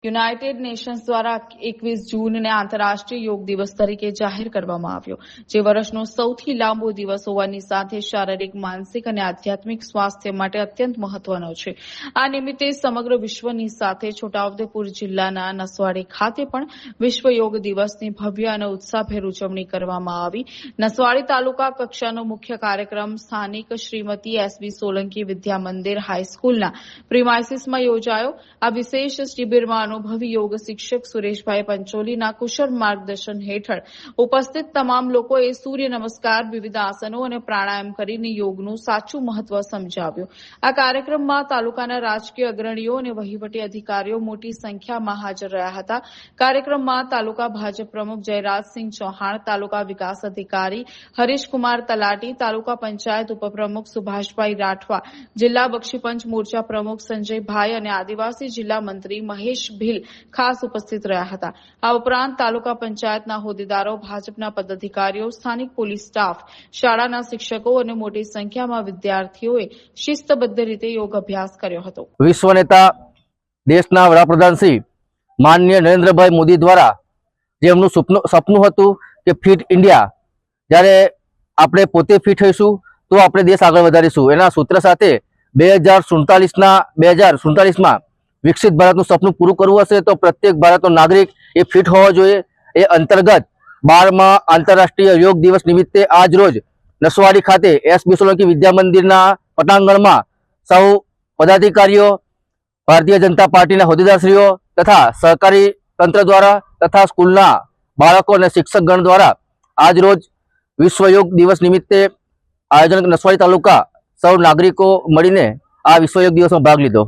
United Nations દ્વારા 21 જૂનને આંતરરાષ્ટ્રીય યોગ દિવસ તરીકે જાહેર કરવામાં આવ્યો, જે વર્ષનો સૌથી લાંબો દિવસ હોવાની સાથે શારીરિક, માનસિક અને આધ્યાત્મિક સ્વાસ્થ્ય માટે અત્યંત મહત્વનો છે. આ નિમિત્તે સમગ્ર વિશ્વની સાથે છોટાઉદેપુર જિલ્લાના નસવાડી ખાતે પણ વિશ્વ યોગ દિવસની ભવ્ય અને ઉત્સાહભેર ઉજવણી કરવામાં આવી. નસવાડી તાલુકા કક્ષાનો મુખ્ય કાર્યક્રમ સ્થાનિક શ્રીમતી એસબી સોલંકી વિદ્યા મંદિર હાઈસ્કૂલના પ્રિમાઇસીસમાં યોજાયો. આ વિશેષ શિબિરમાં અનુભવી યોગ શિક્ષક સુરેશભાઈ પંચોલીના કુશળ માર્ગદર્શન હેઠળ ઉપસ્થિત તમામ લોકોએ સૂર્ય નમસ્કાર, વિવિધ આસનો અને પ્રાણાયામ કરીને યોગનું સાચું મહત્વ સમજાવ્યું. આ કાર્યક્રમમાં તાલુકાના રાજકીય અગ્રણીઓ અને વહીવટી અધિકારીઓ મોટી સંખ્યામાં હાજર રહ્યા હતા. કાર્યક્રમમાં તાલુકા ભાજપ પ્રમુખ જયરાજસિંહ ચૌહાણ, તાલુકા વિકાસ અધિકારી હરીશકુમાર તલાટી, તાલુકા પંચાયત ઉપપ્રમુખ સુભાષભાઈ રાઠવા, જિલ્લા બક્ષીપંચ મોરચા પ્રમુખ સંજયભાઈ અને આદિવાસી જિલ્લા મંત્રી મહેશ ભીલ ખાસ ઉપસ્થિત રહ્યા હતા. આ ઉપરાંત તાલુકા પંચાયતના હોદ્દેદારો, ભાજપના પદાધિકારીઓ, સ્થાનિક પોલીસ સ્ટાફ, શાળાના શિક્ષકો અને મોટી સંખ્યામાં વિદ્યાર્થીઓએ શિસ્તબદ્ધ રીતે યોગ અભ્યાસ કર્યો હતો. વિશ્વ નેતા દેશના વડાપ્રધાન શ્રી માનનીય નરેન્દ્રભાઈ મોદી દ્વારા જે એમનું સપનું હતું કે ફિટ ઇન્ડિયા, જ્યારે આપણે પોતે ફિટ થઈશું તો આપણે દેશ આગળ વધારીશું, એના સૂત્ર સાથે 2047માં વિકસિત ભારતનું સપનું પૂરું કરવું હશે તો પ્રત્યેક ભારતનો નાગરિક એ ફિટ હોવો જોઈએ. એ અંતર્ગત 12મા આંતરરાષ્ટ્રીય યોગ દિવસ નિમિત્તે આજ રોજ નસવાડી ખાતે એસબી સોલંકી વિદ્યા મંદિરના પટાંગણમાં સૌ પદાધિકારીઓ, ભારતીય જનતા પાર્ટીના હોદ્દેદારશ્રીઓ તથા સહકારી તંત્ર દ્વારા તથા સ્કૂલના બાળકો અને શિક્ષકગણ દ્વારા આજ રોજ વિશ્વ યોગ દિવસ નિમિત્તે આયોજન નસવાડી તાલુકા સૌ નાગરિકો મળીને આ વિશ્વ યોગ દિવસમાં ભાગ લીધો.